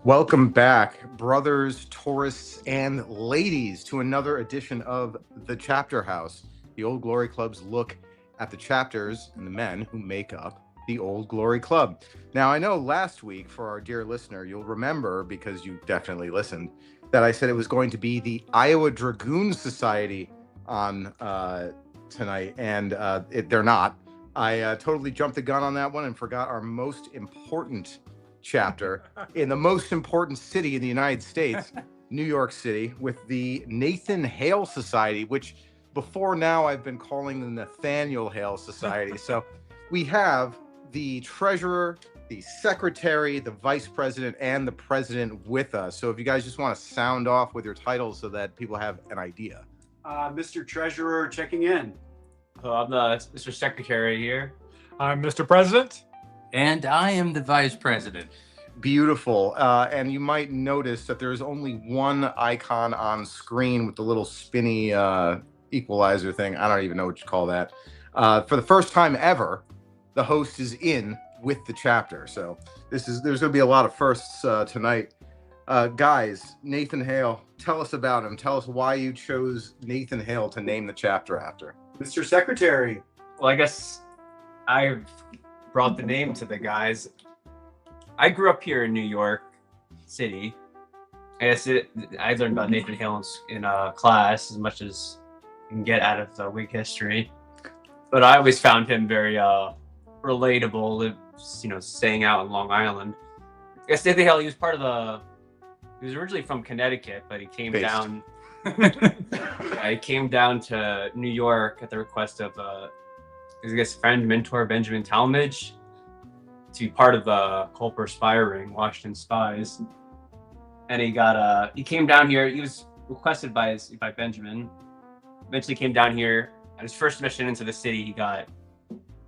Welcome back, brothers, tourists, and ladies, to another edition of The Chapter House, the Old Glory Club's look at the chapters and the men who make up the Old Glory Club. Now, I know last week, for our dear listener, you'll remember, because you definitely listened, that I said it was going to be the Iowa Dragoon Society on tonight, and they're not. I totally jumped the gun on that one and forgot our most important chapter in the most important city in the United States, New York City, with the Nathan Hale Society, which before now I've been calling the Nathaniel Hale Society. So we have the treasurer, the secretary, the vice president, and the president with us. So if you guys just want to sound off with your titles so that people have an idea. Mr. Treasurer checking in. I'm the Mr. Secretary here. I'm Mr. President. And I am the vice president. Beautiful. And you might notice that there's only one icon on screen with the little spinny equalizer thing. I don't even know what you call that. For the first time ever, the host is in with the chapter. So there's going to be a lot of firsts tonight. Guys, Nathan Hale, tell us about him. Tell us why you chose Nathan Hale to name the chapter after. Mr. Secretary. Well, I guess I've brought the name to the guys. I grew up here in New York City. I learned about Nathan Hale in class as much as you can get out of the Whig history. But I always found him very relatable, staying out in Long Island. I guess Nathan Hale, he was originally from Connecticut, but he came down. I came down to New York at the request of friend, mentor Benjamin Talmadge, to be part of the Culper Spy Ring, Washington Spies. And he came down here. He was requested by Benjamin. Eventually came down here. At his first mission into the city, he got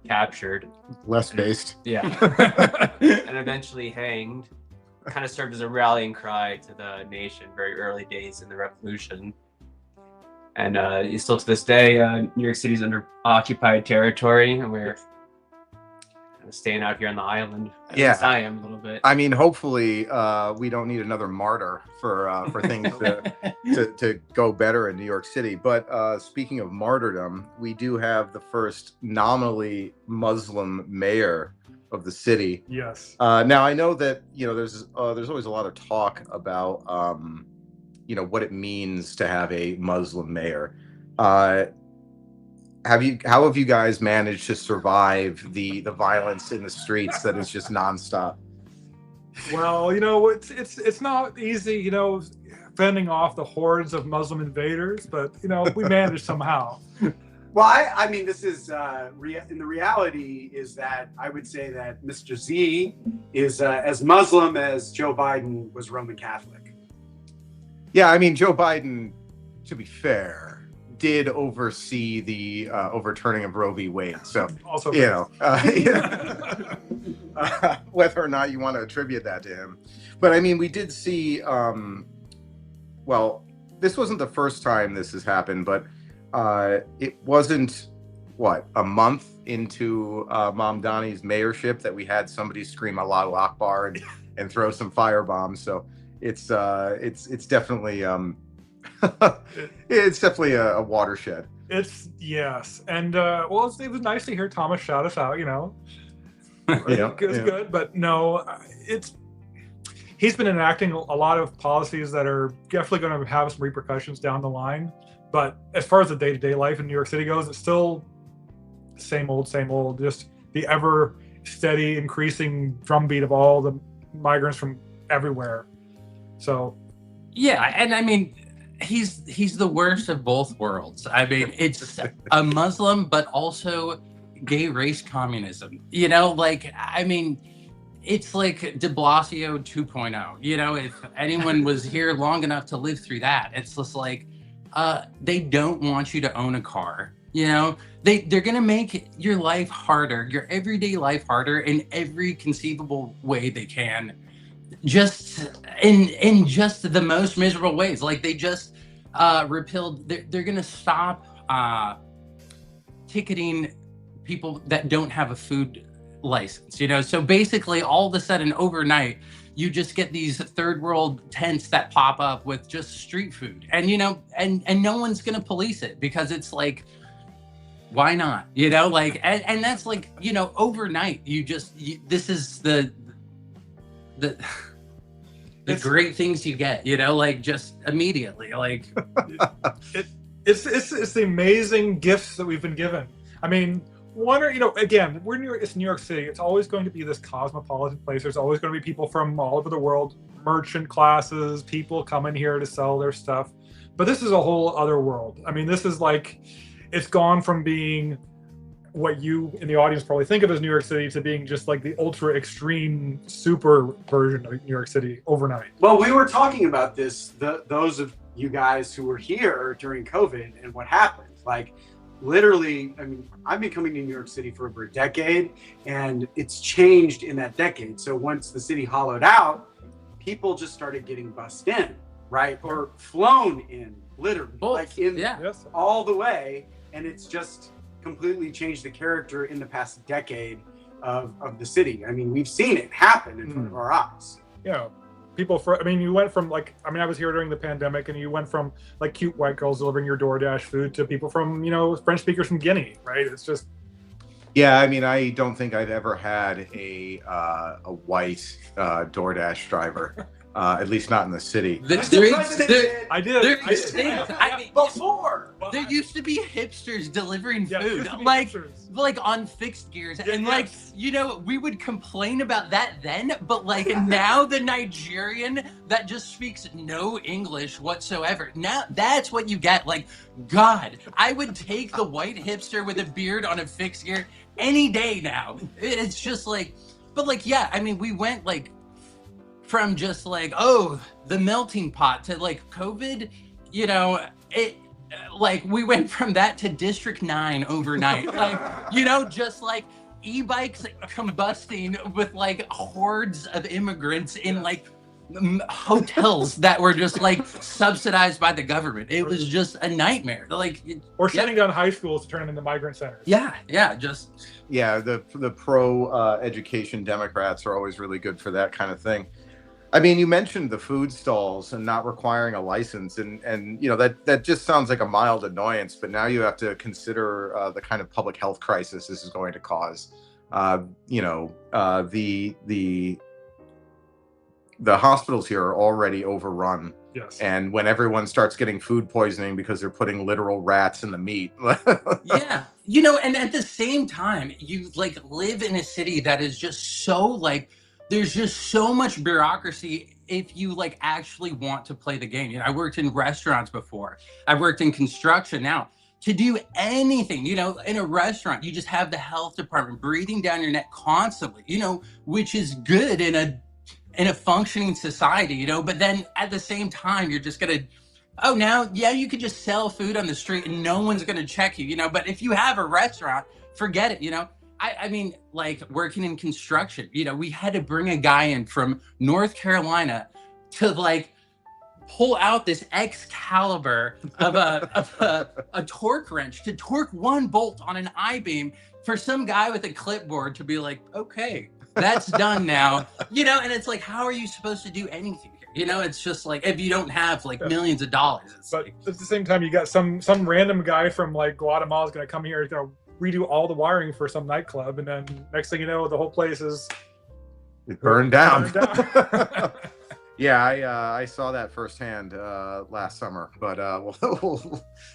captured. Less based. Yeah. And eventually hanged. Kind of served as a rallying cry to the nation very early days in the revolution. And still to this day, New York City's under occupied territory, and we're kind of staying out here on the island. At least I am a little bit. I mean, hopefully we don't need another martyr for things to go better in New York City. But speaking of martyrdom, we do have the first nominally Muslim mayor of the city. Yes. Now I know that there's always a lot of talk about what it means to have a Muslim mayor. How have you guys managed to survive the violence in the streets that is just nonstop? Well, it's not easy, fending off the hordes of Muslim invaders, but we managed somehow. Well, I mean, this is in the reality is that I would say that Mr. Z is as Muslim as Joe Biden was Roman Catholic. Yeah, I mean, Joe Biden, to be fair, did oversee the overturning of Roe v. Wade. So, Also, whether or not you want to attribute that to him. But I mean, we did see, well, this wasn't the first time this has happened, but it wasn't, a month into Mamdani's mayorship that we had somebody scream Allahu Akbar and throw some firebombs. So it's definitely it's definitely a watershed. Yes, and it was nice to hear Thomas shout us out. It's good, but no, he's been enacting a lot of policies that are definitely going to have some repercussions down the line. But as far as the day-to-day life in New York City goes, it's still same old, just the ever steady increasing drumbeat of all the migrants from everywhere. So, yeah, and I mean, he's the worst of both worlds. I mean, it's a Muslim, but also gay race communism. I mean, it's like De Blasio 2.0. If anyone was here long enough to live through that, it's just like, they don't want you to own a car. They're gonna make your life harder, your everyday life harder in every conceivable way they can, just in just the most miserable ways. Like they just repealed. They're gonna stop ticketing people that don't have a food license. So basically, all of a sudden, overnight, you just get these third world tents that pop up with just street food, and and no one's gonna police it because it's like, why not? And that's like, overnight this is the great things you get, just immediately, like it's the amazing gifts that we've been given. I mean, again, it's New York City. It's always going to be this cosmopolitan place. There's always going to be people from all over the world, merchant classes, people coming here to sell their stuff. But this is a whole other world. I mean, this is like, it's gone from being what you in the audience probably think of as New York City to being just like the ultra extreme super version of New York City overnight. Well, we were talking about this, those of you guys who were here during COVID and what happened. Like, literally, I mean, I've been coming to New York City for over a decade, and it's changed in that decade. So once the city hollowed out, people just started getting bussed in, right? Or flown in, literally. Both. Like all the way. And it's just completely changed the character in the past decade of the city. I mean, we've seen it happen in front of our eyes. You went from I was here during the pandemic, and you went from like cute white girls delivering your DoorDash food to people from, French speakers from Guinea, right? It's just. Yeah, I mean, I don't think I've ever had a white DoorDash driver. At least not in the city. I did. Before. There used to be hipsters delivering food, hipsters. like on fixed gears, and we would complain about that then, but now the Nigerian that just speaks no English whatsoever. Now that's what you get. Like, God, I would take the white hipster with a beard on a fixed gear any day now. It's just we went from just the melting pot to COVID, we went from that to District 9 overnight. Just e-bikes combusting with hordes of immigrants in hotels that were just subsidized by the government. It was just a nightmare. Or shutting down high schools to turn them into migrant centers. The pro education Democrats are always really good for that kind of thing. I mean, you mentioned the food stalls and not requiring a license, and that just sounds like a mild annoyance. But now you have to consider the kind of public health crisis this is going to cause. The hospitals here are already overrun. Yes. And when everyone starts getting food poisoning because they're putting literal rats in the meat. Yeah. And at the same time, you live in a city that is just so there's just so much bureaucracy if you actually want to play the game. I worked in restaurants before. I've worked in construction now. To do anything, in a restaurant, you just have the health department breathing down your neck constantly, which is good in a functioning society, but then at the same time, you're just gonna, you could just sell food on the street and no one's gonna check you, but if you have a restaurant, forget it, I mean, working in construction, we had to bring a guy in from North Carolina to pull out this Excalibur of a torque wrench to torque one bolt on an I-beam for some guy with a clipboard to be okay, that's done now, and it's how are you supposed to do anything here? It's just if you don't have millions of dollars. But at the same time, you got some random guy from Guatemala is going to come here, redo all the wiring for some nightclub, and then next thing you know, the whole place is burned down. Yeah, I saw that firsthand last summer, but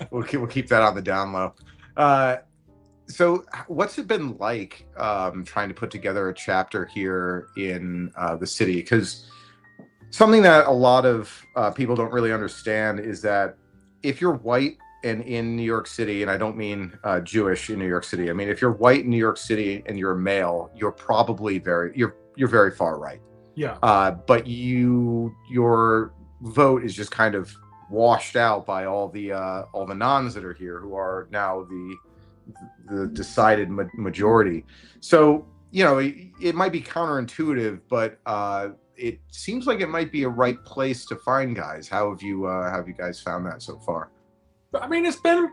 we'll keep that on the down low. So what's it been like trying to put together a chapter here in the city? Because something that a lot of people don't really understand is that if you're white and in New York City, and I don't mean Jewish in New York City, I mean if you're white in New York City and you're a male, you're probably you're very far right. Yeah. But your vote is just kind of washed out by all the nons that are here, who are now the decided majority. So it might be counterintuitive, but it seems like it might be a right place to find guys. How have you guys found that so far? I mean, it's been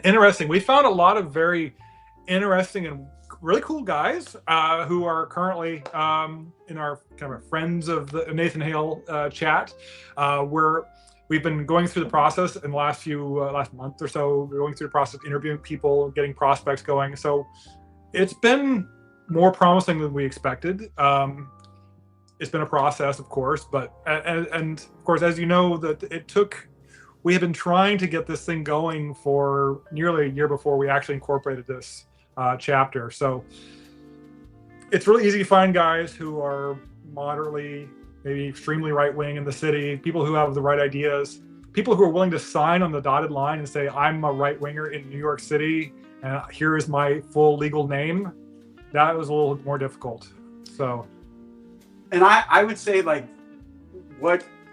interesting. We found a lot of very interesting and really cool guys who are currently in our kind of friends of the Nathan Hale chat. We've been going through the process in the last month or so. We're going through the process of interviewing people, getting prospects going. So it's been more promising than we expected. It's been a process, of course, but and of course, as you know, we have been trying to get this thing going for nearly a year before we actually incorporated this chapter. So it's really easy to find guys who are moderately, maybe extremely right-wing in the city, people who have the right ideas, people who are willing to sign on the dotted line and say, I'm a right-winger in New York City, and here is my full legal name. That was a little more difficult. So, and I would say, like,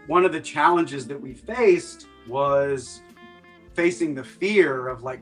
one of the challenges that we faced was facing the fear of, like,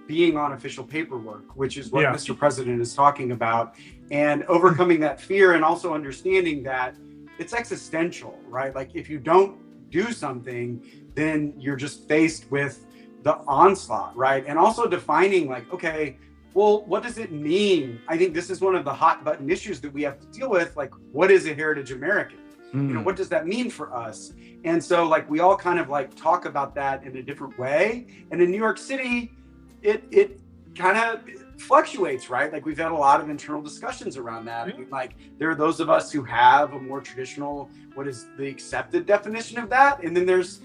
being on official paperwork, which is what Mr. President is talking about, and overcoming that fear, and also understanding that it's existential, right? Like, if you don't do something, then you're just faced with the onslaught, right? And also defining, like, okay, well, what does it mean? I think this is one of the hot button issues that we have to deal with. Like, what is a heritage American? You know, what does that mean for us? And so, like, we all kind of, like, talk about that in a different way. And in New York City, it kind of fluctuates, right? Like, we've had a lot of internal discussions around that. I mean, like, there are those of us who have a more traditional, what is the accepted definition of that? And then there's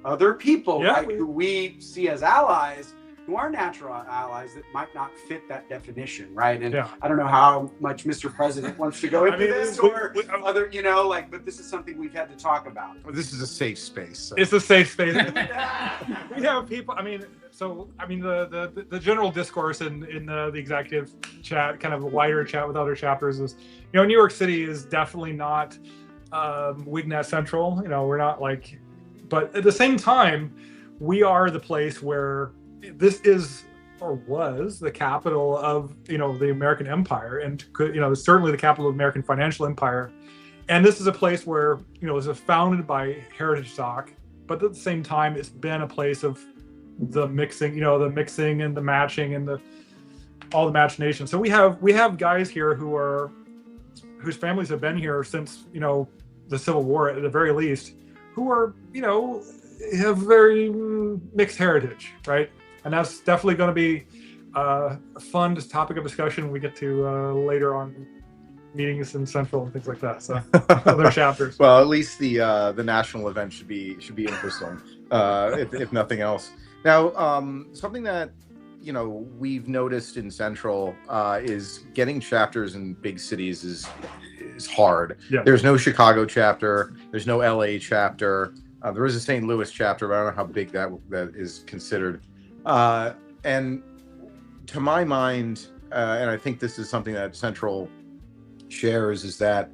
other people, right, who we see as allies, who are natural allies, that might not fit that definition, right? And I don't know how much Mr. President wants to go into this, or other, you know, like, but this is something we've had to talk about. Well, this is a safe space. So. It's a safe space. We have people, the general discourse in the executive chat, kind of a wider chat with other chapters, is, you know, New York City is definitely not WigNet Central. You know, we're not like, but at the same time, we are the place where this is, or was, the capital of, you know, the American empire, and, you know, certainly the capital of American financial empire. And this is a place where, you know, it was founded by heritage stock, but at the same time, it's been a place of the mixing, you know, the mixing and the matching and all the machination. So we have guys here whose families have been here since, you know, the Civil War at the very least, who are, you know, have very mixed heritage, right? And that's definitely going to be a fun topic of discussion when we get to later on meetings in Central and things like that. So other chapters. Well, at least the national event should be interesting, if nothing else. Now, something that, you know, we've noticed in Central is getting chapters in big cities is hard. Yeah. There's no Chicago chapter. There's no LA chapter. There is a St. Louis chapter, but I don't know how big that is considered. And to my mind, and I think this is something that Central shares, is that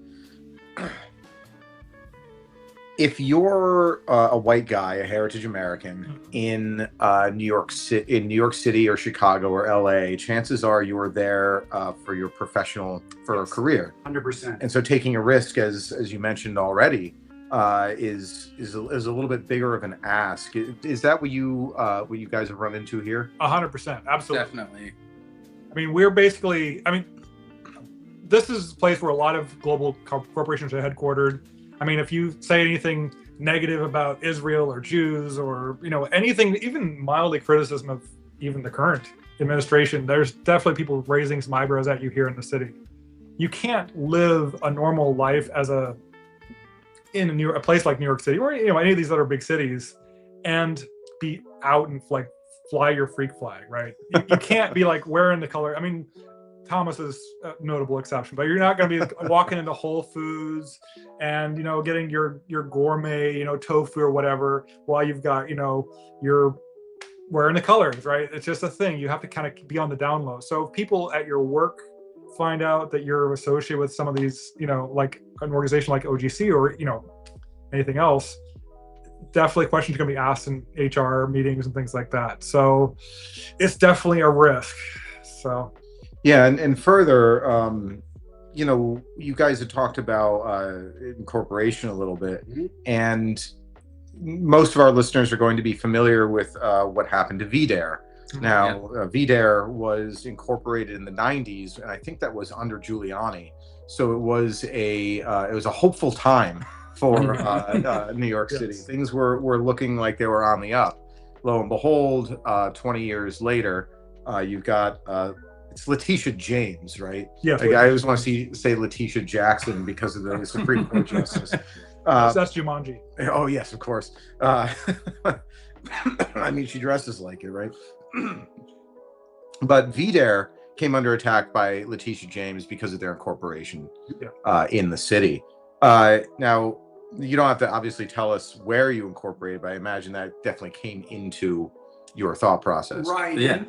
if you're a white guy, a heritage American in New York City or Chicago or LA, chances are you are there for your professional, a career. 100%. And so taking a risk, as you mentioned already, is a little bit bigger of an ask. Is that what you guys have run into here? 100%, absolutely. Definitely. I mean, we're basically, this is a place where a lot of global corporations are headquartered. I mean, if you say anything negative about Israel or Jews, or, you know, anything, even mildly criticism of even the current administration, there's definitely people raising some eyebrows at you here in the city. You can't live a normal life in a place like New York City, or, you know, any of these other big cities, and be out and, like, fly your freak flag, right? You can't be, like, wearing the color. I mean, Thomas is a notable exception, but you're not going to be walking into Whole Foods and, you know, getting your gourmet, you know, tofu or whatever, while you've got, you know, you're wearing the colors, right? It's just a thing. You have to kind of be on the down low. So if people at your work find out that you're associated with some of these, you know, like an organization like OGC or, you know, anything else, definitely questions are going to be asked in HR meetings and things like that. So it's definitely a risk. So. Yeah, and further, you know, you guys had talked about incorporation a little bit, and most of our listeners are going to be familiar with what happened to VDARE. Now, VDARE was incorporated in the 90s, and I think that was under Giuliani. So it was a hopeful time for New York City. Things were looking like they were on the up. Lo and behold, 20 years later, you've got it's Letitia James, right? Yeah. Like, I always want to say Letitia Jackson because of the Supreme Court justice. That's Jumanji. Oh yes, of course. I mean, she dresses like it, right? But VDARE came under attack by Letitia James because of their incorporation in the city. Now, you don't have to obviously tell us where you incorporated, but I imagine that definitely came into your thought process. Right. Yeah.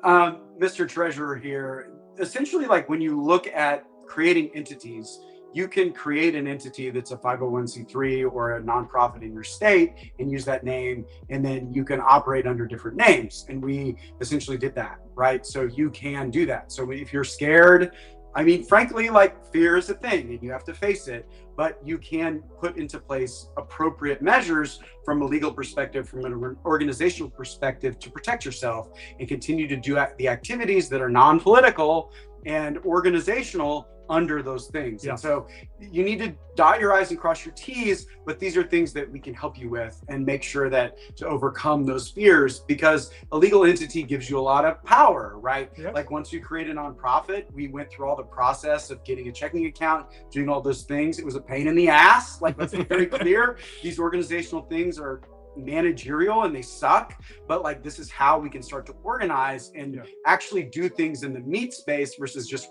Mr. Treasurer here, essentially, like when you look at creating entities, you can create an entity that's a 501c3 or a nonprofit in your state and use that name, and then you can operate under different names. And we essentially did that, right? So you can do that. So if you're scared, I mean, frankly, like, fear is a thing and you have to face it, but you can put into place appropriate measures from a legal perspective, from an organizational perspective, to protect yourself and continue to do the activities that are non-political and organizational under those things. And so you need to dot your I's and cross your T's, but these are things that we can help you with and make sure that to overcome those fears, because a legal entity gives you a lot of power, right? Like once you create a nonprofit, we went through all the process of getting a checking account, doing all those things. It was a pain in the ass. Like, let's be very clear. These organizational things are managerial and they suck, but like, this is how we can start to organize and actually do things in the meat space versus just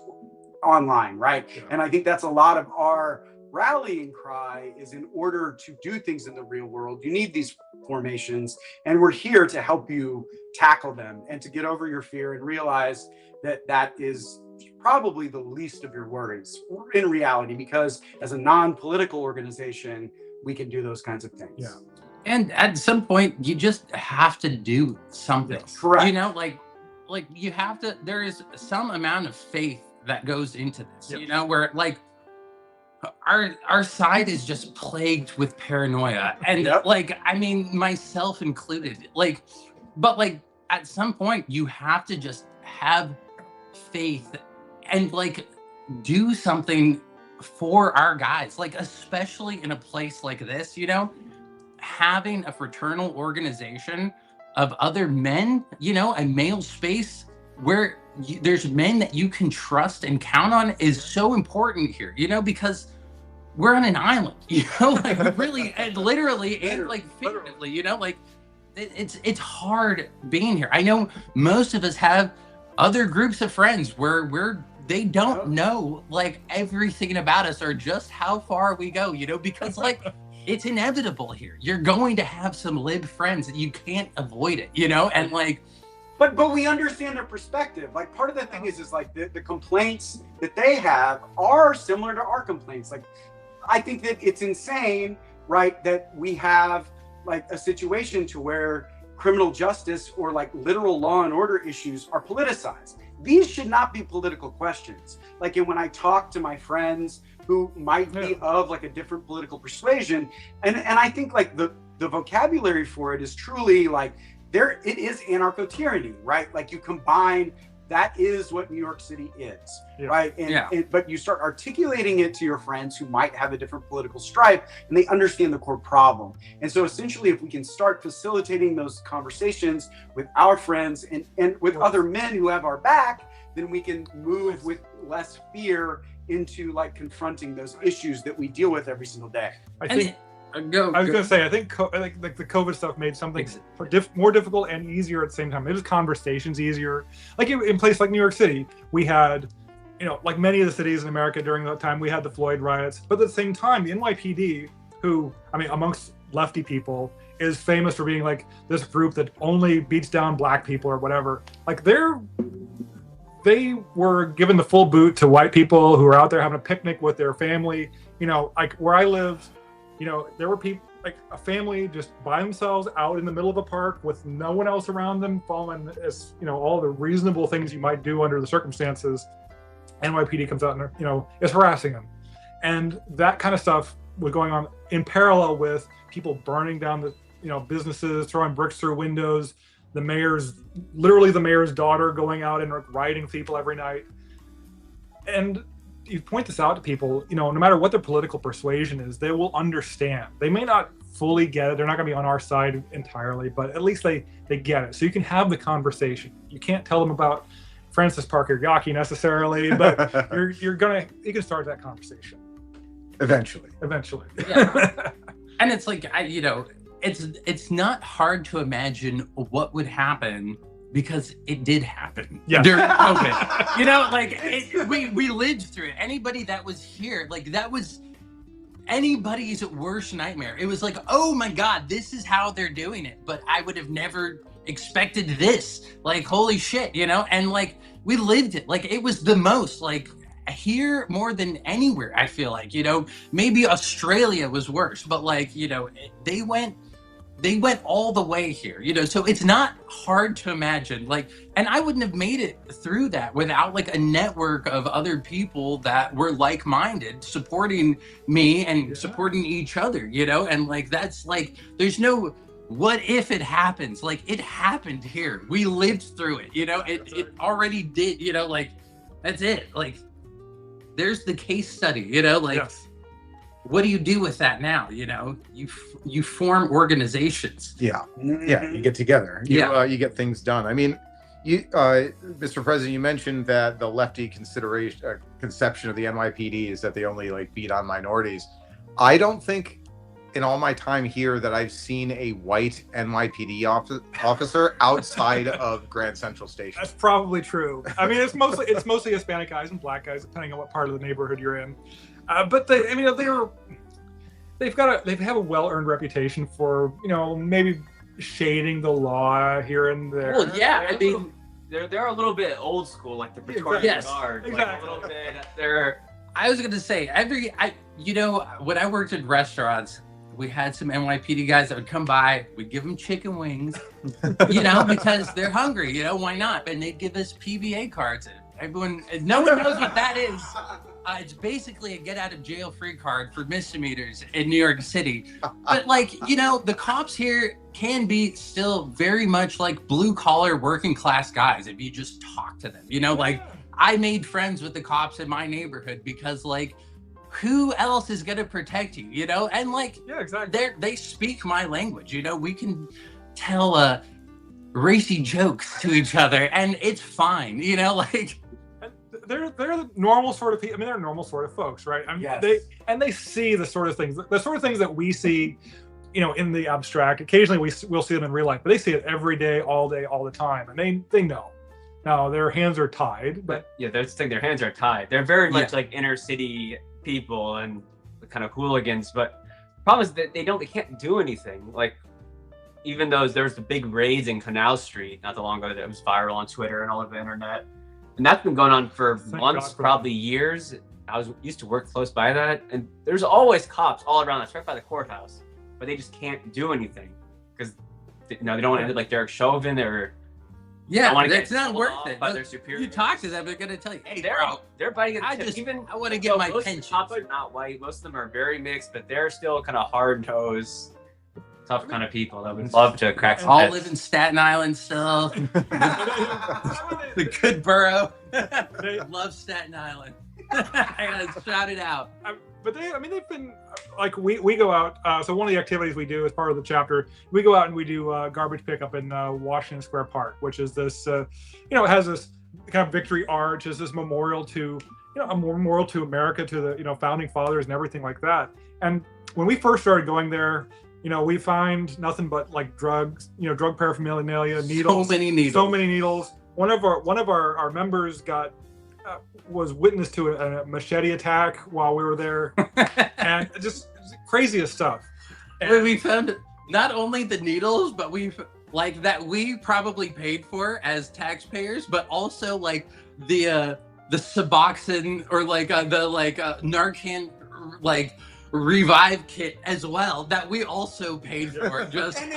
online, right? And I think that's a lot of our rallying cry, is in order to do things in the real world, you need these formations, and we're here to help you tackle them and to get over your fear and realize that that is probably the least of your worries in reality, because as a non-political organization, we can do those kinds of things. And at some point, you just have to do something. Correct. You know, like you have to, there is some amount of faith that goes into this, you know, where like our side is just plagued with paranoia. And like, I mean, myself included, like, but like at some point you have to just have faith and like do something for our guys, like, especially in a place like this, you know, having a fraternal organization of other men, you know, a male space where there's men that you can trust and count on is so important here, you know, because we're on an island, you know, like really and literally and like figuratively, you know, like it's hard being here. I know most of us have other groups of friends where they don't know like everything about us or just how far we go, you know, because like it's inevitable here. You're going to have some lib friends that you can't avoid it, you know, and like. But we understand their perspective. Like, part of the thing is like the complaints that they have are similar to our complaints. Like, I think that it's insane, right, that we have like a situation to where criminal justice or like literal law and order issues are politicized. These should not be political questions. Like, and when I talk to my friends who might be of like a different political persuasion, and I think like the vocabulary for it is truly like, it is anarcho-tyranny, right? Like, you combine, that is what New York City is, right? But you start articulating it to your friends who might have a different political stripe, and they understand the core problem. And so essentially, if we can start facilitating those conversations with our friends and with other men who have our back, then we can move with less fear into like confronting those issues that we deal with every single day. I was going to say, I think like the COVID stuff made something more difficult and easier at the same time. It was conversations easier. Like in places like New York City, we had, you know, like many of the cities in America during that time, we had the Floyd riots. But at the same time, the NYPD, who, I mean, amongst lefty people, is famous for being like this group that only beats down black people or whatever. Like they were given the full boot to white people who were out there having a picnic with their family. You know, like where I lived, you know, there were people, like a family just by themselves out in the middle of a park with no one else around them, following, as you know, all the reasonable things you might do under the circumstances. NYPD comes out and, you know, is harassing them. And that kind of stuff was going on in parallel with people burning down the, you know, businesses, throwing bricks through windows. literally the mayor's daughter going out and rioting people every night. And you point this out to people, no matter what their political persuasion is, they will understand. They may not fully get it. They're not going to be on our side entirely, but at least they get it. So you can have the conversation. You can't tell them about Francis Parker Yaki necessarily, but you can start that conversation. Eventually. Yeah. And it's like, it's not hard to imagine what would happen, because it did happen during COVID. We lived through it. Anybody that was here, that was anybody's worst nightmare. It was like, oh my God, this is how they're doing it. But I would have never expected this. Holy shit, And we lived it. It was the most. Here more than anywhere, I feel like. Maybe Australia was worse, but they went all the way here, so it's not hard to imagine, and I wouldn't have made it through that without a network of other people that were like-minded, supporting me and supporting each other, and that's there's no what if it happens. It happened here. We lived through it, it already did, that's it. There's the case study, Yes. What do you do with that now? You form organizations. Yeah, you get together. You get things done. I mean, Mr. President, you mentioned that the lefty conception of the NYPD is that they only beat on minorities. I don't think in all my time here that I've seen a white NYPD officer outside of Grand Central Station. That's probably true. I mean, it's mostly Hispanic guys and black guys, depending on what part of the neighborhood you're in. But they have a well-earned reputation for maybe shading the law here and there. Well, yeah, I mean, they're a little bit old school, the Victorian Guard. Exactly. A little bit. They're. I was gonna say when I worked in restaurants, we had some NYPD guys that would come by. We'd give them chicken wings, because they're hungry. Why not? And they'd give us PBA cards. No one knows what that is. It's basically a get out of jail free card for misdemeanors in New York City. But the cops here can be still very much blue collar working class guys if you just talk to them. I made friends with the cops in my neighborhood because who else is going to protect you, And exactly. they speak my language, we can tell racy jokes to each other and it's fine, They're the normal sort of people. I mean, they're normal sort of folks, right? I mean, Yes. they see the sort of things that we see, in the abstract. Occasionally, we'll see them in real life, but they see it every day, all the time, and they know. Now their hands are tied, but that's the thing. Their hands are tied. They're very much inner city people and kind of hooligans. But the problem is that they can't do anything. Even though there was the big raids in Canal Street not that long ago that was viral on Twitter and all over the internet. And that's been going on for months, probably years. I used to work close by that, and there's always cops all around us, right by the courthouse, but they just can't do anything because they don't want to end like Derek Chauvin or it's not worth it. By their superiors. You talk to them, they're gonna tell you, "Hey, they're biting at I want to get my pension." Most cops are not white. Most of them are very mixed, but they're still kind of hard-nosed, tough kind of people that would love to crack some all heads. live in Staten Island still. The good borough. Love Staten Island. I gotta shout it out. But they've been we go out. So one of the activities we do as part of the chapter, we go out and we do garbage pickup in Washington Square Park, which is this, it has this kind of victory arch, is this memorial to, a memorial to America, to the, founding fathers and everything like that. And when we first started going there, we find nothing but drugs, drug paraphernalia, needles. So many needles. One of our members was witness to a machete attack while we were there, and just craziest stuff. And we found not only the needles, but we probably paid for as taxpayers, but also the Suboxone or the Narcan revive kit as well that we also paid for. Just and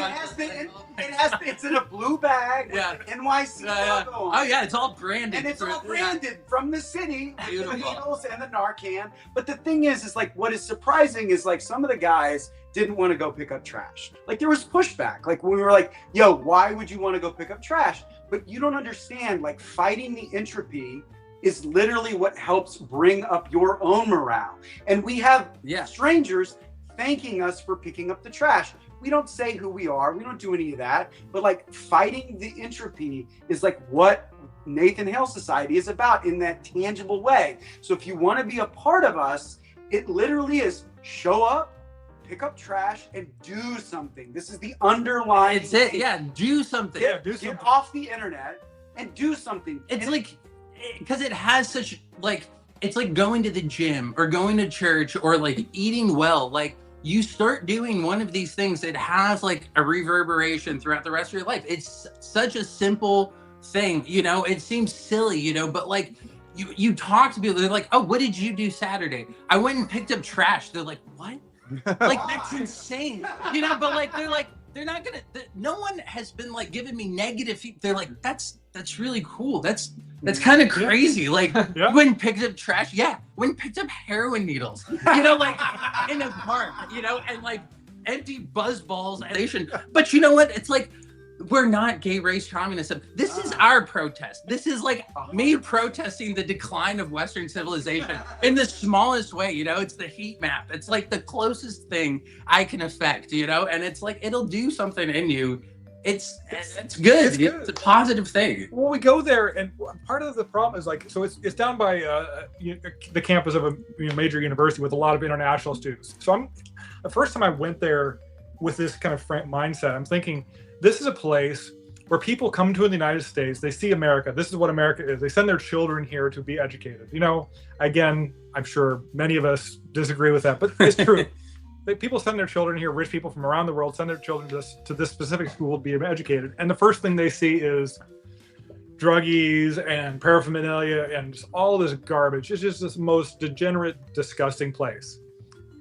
it's in a blue bag with an NYC logo on it. Oh yeah, it's all branded. And it's all branded from the city, Beautiful. the needles and the Narcan. But the thing is what is surprising is some of the guys didn't want to go pick up trash. Like there was pushback. Like when we were like, yo, why would you want to go pick up trash? But you don't understand, like fighting the entropy is literally what helps bring up your own morale. And we have strangers thanking us for picking up the trash. We don't say who we are. We don't do any of that. But like fighting the entropy is like what Nathan Hale Society is about in that tangible way. So if you want to be a part of us, it literally is show up, pick up trash, and do something. This is the underlying It's it. Yeah, do something. Yeah, do something. Get off the internet and do something. It's like, because it has such like, it's like going to the gym or going to church or like eating well. Like you start doing one of these things, it has like a reverberation throughout the rest of your life. It's such a simple thing, you know, it seems silly, you know, but like you talk to people, they're like, oh, what did you do Saturday? I went and picked up trash. They're like, what? Like that's insane, you know, but like they're not gonna, no one has been like giving me negative they're like, that's really cool, that's kind of crazy. Like when picked up trash, when picked up heroin needles, you know, like in a park, you know, and like empty buzz balls. But you know what, it's like, we're not gay race communism. This is our protest. This is like me protesting the decline of Western civilization in the smallest way, you know, it's the heat map. It's like the closest thing I can affect, you know, and it's like, it'll do something in you. It's good. It's a positive thing. Well, we go there, and part of the problem is like, so it's down by the campus of a major university with a lot of international students. So the first time I went there with this kind of mindset, I'm thinking, this is a place where people come to the United States, they see America, this is what America is. They send their children here to be educated. You know, again, I'm sure many of us disagree with that, but it's true. People send their children here, rich people from around the world send their children to this specific school to be educated. And the first thing they see is druggies and paraphernalia and just all this garbage. It's just this most degenerate, disgusting place.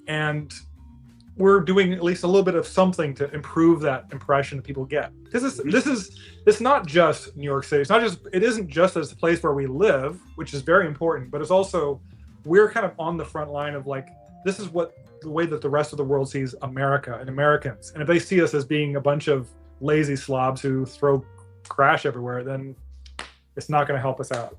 And we're doing at least a little bit of something to improve that impression that people get. It's not just New York City. It isn't just as a place where we live, which is very important, but it's also, we're kind of on the front line of like, this is the way that the rest of the world sees America and Americans. And if they see us as being a bunch of lazy slobs who throw trash everywhere, then it's not going to help us out.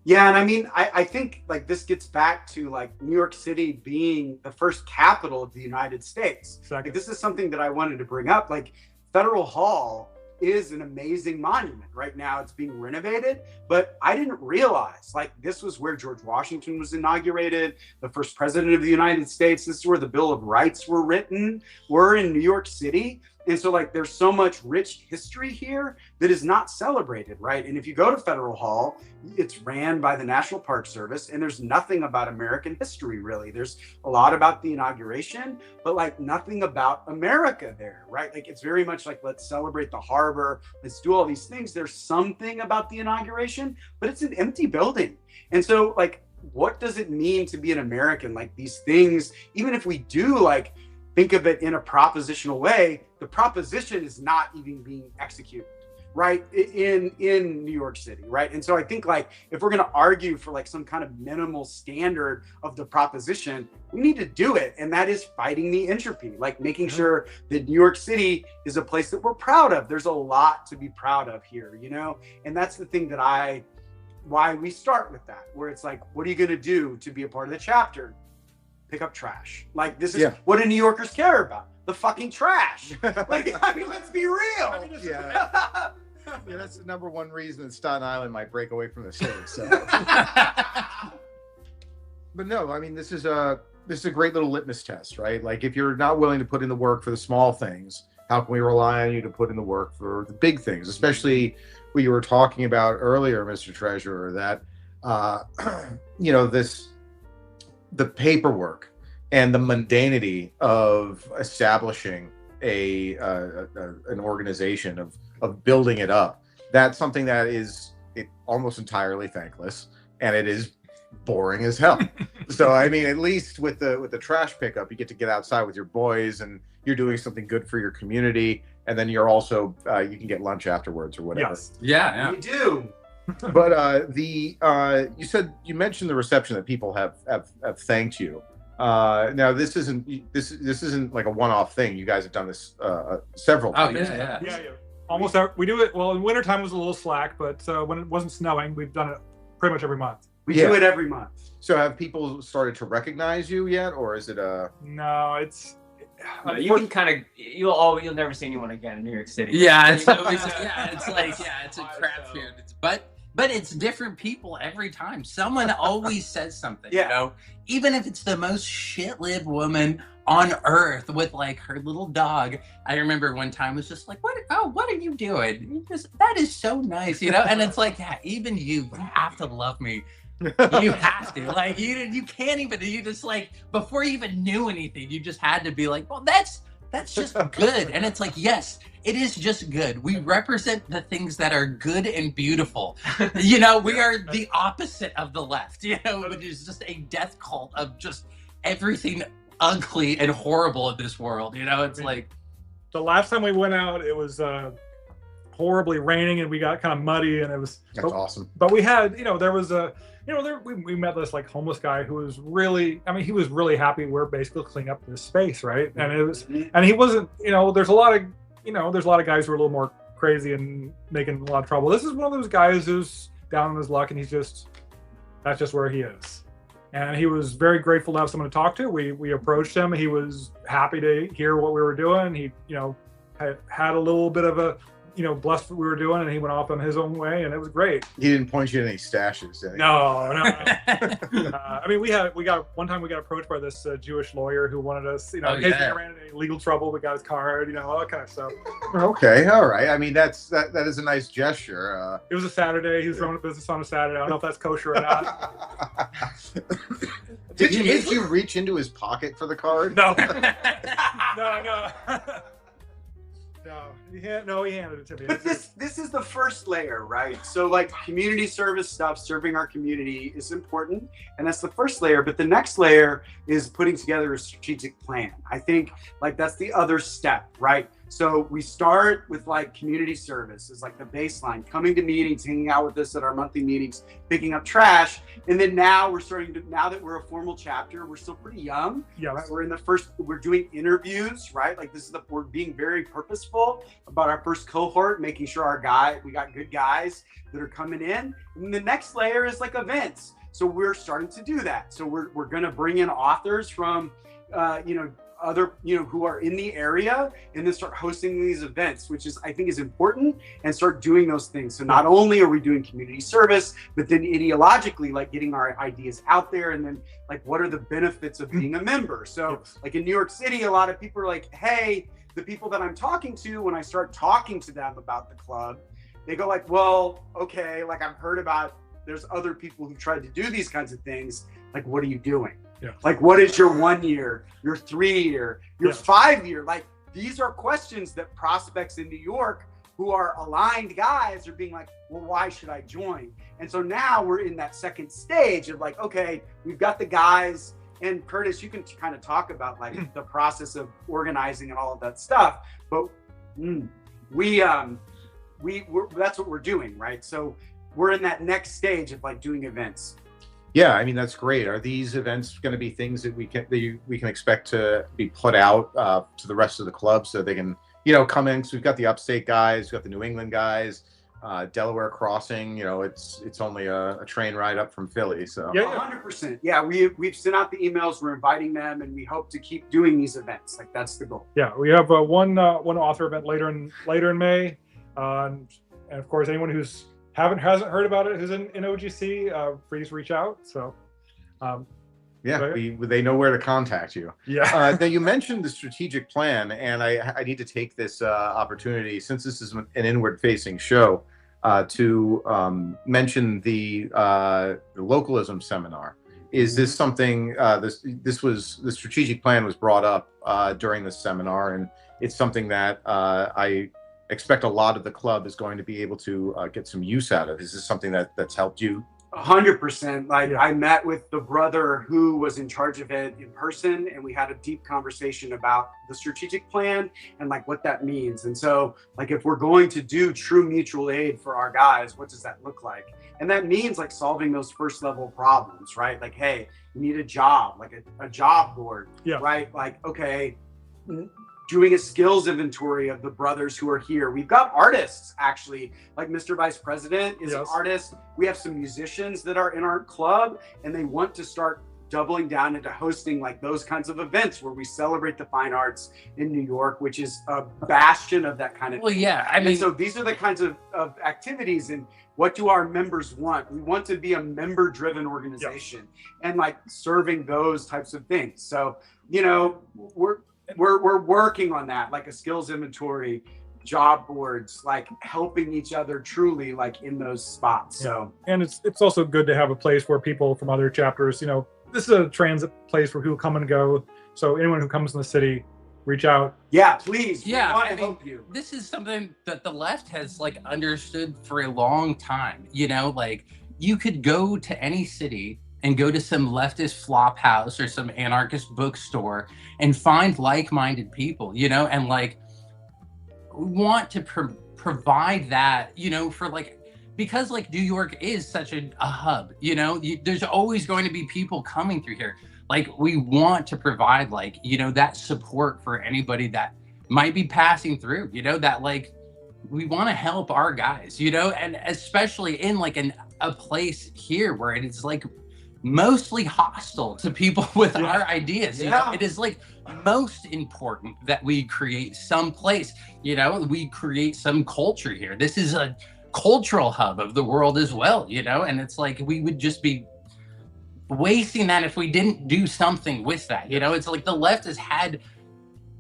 Yeah, and I mean, I think like this gets back to like New York City being the first capital of the United States. Exactly. Like, this is something that I wanted to bring up. Like Federal Hall is an amazing monument. Right now it's being renovated, but I didn't realize like this was where George Washington was inaugurated, the first president of the United States. This is where the Bill of Rights were written. We're in New York City. And so like there's so much rich history here that is not celebrated, right? And if you go to Federal Hall, it's ran by the National Park Service, and there's nothing about American history really. There's a lot about the inauguration, but like nothing about America there, right? Like it's very much like, let's celebrate the harbor, let's do all these things. There's something about the inauguration, but it's an empty building. And so like, what does it mean to be an American? Like these things, even if we do like, think of it in a propositional way, the proposition is not even being executed, right? In New York City, right? And so I think like, if we're gonna argue for like some kind of minimal standard of the proposition, we need to do it. And that is fighting the entropy, like making sure that New York City is a place that we're proud of. There's a lot to be proud of here, you know? And that's the thing that why we start with that, where it's like, what are you gonna do to be a part of the chapter? Pick up trash. Like this is what do New Yorkers care about? The fucking trash. Like, I mean, let's be real. Yeah, that's the number one reason that Staten Island might break away from the city. So, but no, I mean, this is a great little litmus test, right? Like, if you're not willing to put in the work for the small things, how can we rely on you to put in the work for the big things? Especially what you were talking about earlier, Mr. Treasurer, that you know, the paperwork and the mundanity of establishing an organization, of building it up. That's something that is almost entirely thankless, and it is boring as hell. So I mean, at least with the trash pickup, you get to get outside with your boys, and you're doing something good for your community, and then you're also you can get lunch afterwards or whatever. Yes. Yeah. We do. But you mentioned the reception that people have thanked you. Now this isn't like a one-off thing. You guys have done this several Oh times. Yeah. Almost we do it. Well, in wintertime it was a little slack, but when it wasn't snowing, we've done it pretty much every month. We do it every month. So have people started to recognize you yet, or is it a? No, it's. You can kind of you'll never see anyone again in New York City. Yeah, it's always, it's like it's a crapshoot. But it's different people every time. Someone always says something. Yeah. You know, even if it's the most shit-lived woman on earth with like her little dog. I remember one time it was just like, what are you doing? That is so nice, you know. And it's like, yeah, even you have to love me. You have to, like, you can't even, you just like, before you even knew anything, you just had to be like, well, that's just good. And it's like, yes, it is just good. We represent the things that are good and beautiful. You know, we are the opposite of the left, you know, which is just a death cult of just everything ugly and horrible in this world. You know, it's like, the last time we went out, it was horribly raining and we got kind of muddy, and it was awesome. But we had, there was a, we met this like homeless guy who was really, he was really happy we're basically cleaning up this space, right? And it was, and he wasn't, there's a lot of, there's a lot of guys who are a little more crazy and making a lot of trouble. This is one of those guys who's down on his luck, and that's just where he is. And he was very grateful to have someone to talk to. We approached him. He was happy to hear what we were doing. He, had a little bit of a, blessed what we were doing, and he went off on his own way, and it was great. He didn't point you to any stashes, did he? No. We got one time we got approached by this Jewish lawyer who wanted us, in case we ran into any legal trouble, we got his card, all that kind of stuff. Okay, all right. That is a nice gesture. It was a Saturday. He was running a business on a Saturday. I don't know if that's kosher or not. Did he make you reach into his pocket for the card? No. No. No, he handed it to me. But this is the first layer, right? So like community service stuff, serving our community is important, and that's the first layer. But the next layer is putting together a strategic plan. I think like that's the other step, right? So we start with like community service is like the baseline, coming to meetings, hanging out with us at our monthly meetings, picking up trash. And then now now that we're a formal chapter, we're still pretty young. Yeah. We're doing interviews, right? Like we're being very purposeful about our first cohort, making sure we got good guys that are coming in. And the next layer is like events. So we're starting to do that. So we're going to bring in authors from, other who are in the area, and then start hosting these events, which I think is important, and start doing those things. So not only are we doing community service, but then ideologically like getting our ideas out there, and then like what are the benefits of being a member. So like in New York City, a lot of people are like, hey, the people that I'm talking to, when I start talking to them about the club, they go like, well, okay, like I've heard about there's other people who tried to do these kinds of things, like what are you doing? Yeah. Like, what is your 1 year, your 3 year, your 5 year? Like, these are questions that prospects in New York who are aligned guys are being like, well, why should I join? And so now we're in that second stage of like, okay, we've got the guys, and Curtis, you can kind of talk about like the process of organizing and all of that stuff. But that's what we're doing, right? So we're in that next stage of like doing events. Yeah, that's great. Are these events going to be things that we can expect to be put out to the rest of the club, so they can come in? So we've got the upstate guys, we've got the New England guys, Delaware Crossing. It's only a train ride up from Philly. So 100%. Yeah, we've sent out the emails. We're inviting them, and we hope to keep doing these events. Like that's the goal. Yeah, we have one author event later in May, and of course anyone who's hasn't heard about it, who's in OGC, please reach out. So they know where to contact you. Yeah. Now you mentioned the strategic plan, and I need to take this opportunity, since this is an inward facing show, to mention the localism seminar. Is this something the strategic plan was brought up during this seminar, and it's something that I expect a lot of the club is going to be able to get some use out of? Is this something that's helped you 100%. Like, Yeah. I met with the brother who was in charge of it in person, and we had a deep conversation about the strategic plan and like what that means. And so, like, if we're going to do true mutual aid for our guys, what does that look like? And that means like solving those first level problems, right? Like, hey, you need a job, like a job board, Yeah. right? Like, okay, doing a skills inventory of the brothers who are here. We've got artists, actually, like Mr. Vice President is an Yes. artist. We have some musicians that are in our club, and they want to start doubling down into hosting like those kinds of events where we celebrate the fine arts in New York, which is a bastion of that kind of Well, thing. yeah, I And mean, so these are the kinds of activities, and what do our members want? We want to be a member-driven organization and like serving those types of things. So, you know, we're working on that, like a skills inventory, job boards, like helping each other truly like in those spots. So And it's also good to have a place where people from other chapters, you know, this is a transit place where people come and go. So anyone who comes in the city, reach out. yeah, please. Yeah, we want I to mean, help you. this is something that the left has like understood for a long time. You know, like you could go to any city and go to some leftist flop house or some anarchist bookstore and find like-minded people, you know, and like we want to provide that, you know, for like, because like New York is such a hub, you know, there's always going to be people coming through here. Like we want to provide like, you know, that support for anybody that might be passing through, you know, that like we want to help our guys, you know, and especially in like a place here where it is like mostly hostile to people with our ideas. You know, it is like most important that we create some place, you know, we create some culture here. This is a cultural hub of the world as well, you know, and it's like we would just be wasting that if we didn't do something with that. You know, it's like the left has had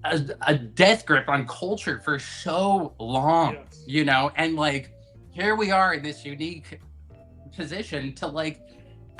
a death grip on culture for so long, you know, and like here we are in this unique position to like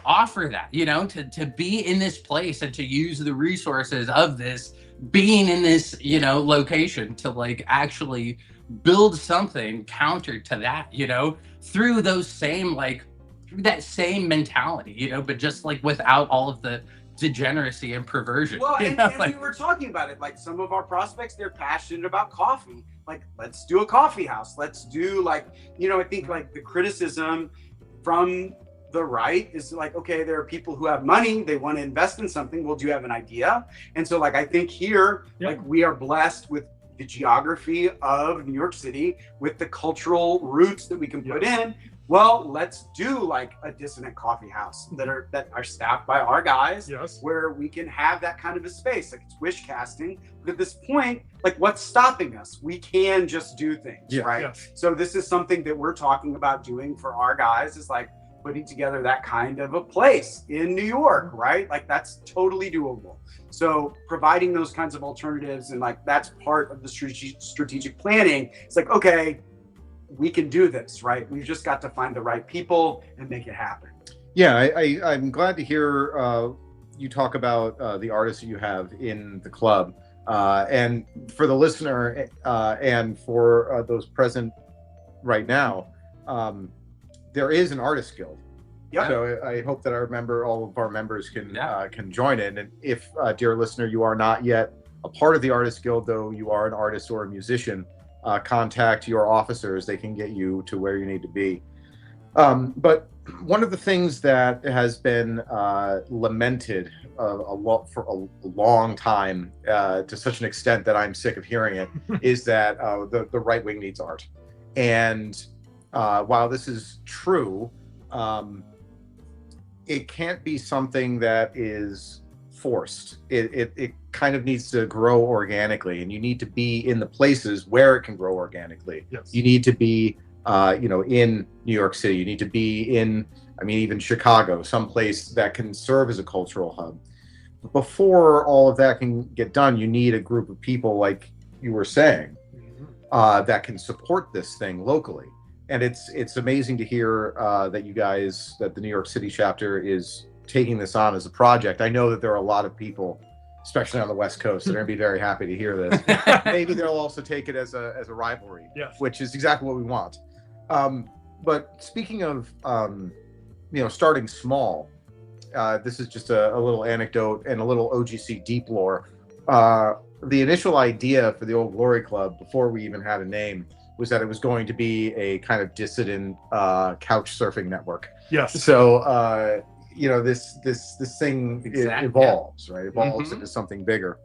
offer that, you know, to be in this place and to use the resources of this being in this, you know, location to like actually build something counter to that, you know, through those same like through that same mentality, you know, but just like without all of the degeneracy and perversion. Well, and like, we were talking about it, like some of our prospects, they're passionate about coffee. Like, let's do a coffee house. Let's do like, you know, I think like the criticism from the right is like, okay, there are people who have money, they want to invest in something. Well, do you have an idea? And so like, I think here, like we are blessed with the geography of New York City, with the cultural roots that we can put in. Well, let's do like a dissonant coffee house that are staffed by our guys, where we can have that kind of a space. Like it's wish casting. But at this point, like what's stopping us? We can just do things, right? So this is something that we're talking about doing for our guys, is like putting together that kind of a place in New York, right? Like that's totally doable. So providing those kinds of alternatives, and like that's part of the strategic planning. It's like, okay, we can do this, right? We've just got to find the right people and make it happen. Yeah, I'm glad to hear you talk about the artists that you have in the club. And for the listener and for those present right now, there is an artist guild. So I hope that all of our members can join in. And if, dear listener, you are not yet a part of the artist guild, though you are an artist or a musician, contact your officers. They can get you to where you need to be. But one of the things that has been lamented for a long time, to such an extent that I'm sick of hearing it, is that the right wing needs art. And while this is true, it can't be something that is forced. It kind of needs to grow organically, and you need to be in the places where it can grow organically. You need to be you know, in New York City. You need to be in, I mean, even Chicago, someplace that can serve as a cultural hub. But before all of that can get done, you need a group of people, like you were saying, that can support this thing locally. And it's amazing to hear that you guys, that the New York City chapter is taking this on as a project. I know that there are a lot of people, especially on the West Coast, that are going to be very happy to hear this. Maybe they'll also take it as a rivalry, which is exactly what we want. But speaking of starting small. This is just a little anecdote and a little OGC deep lore. The initial idea for the Old Glory Club, before we even had a name, was that it was going to be a kind of dissident couch surfing network. Yes. So this thing evolves, right? Evolves Mhm. into something bigger.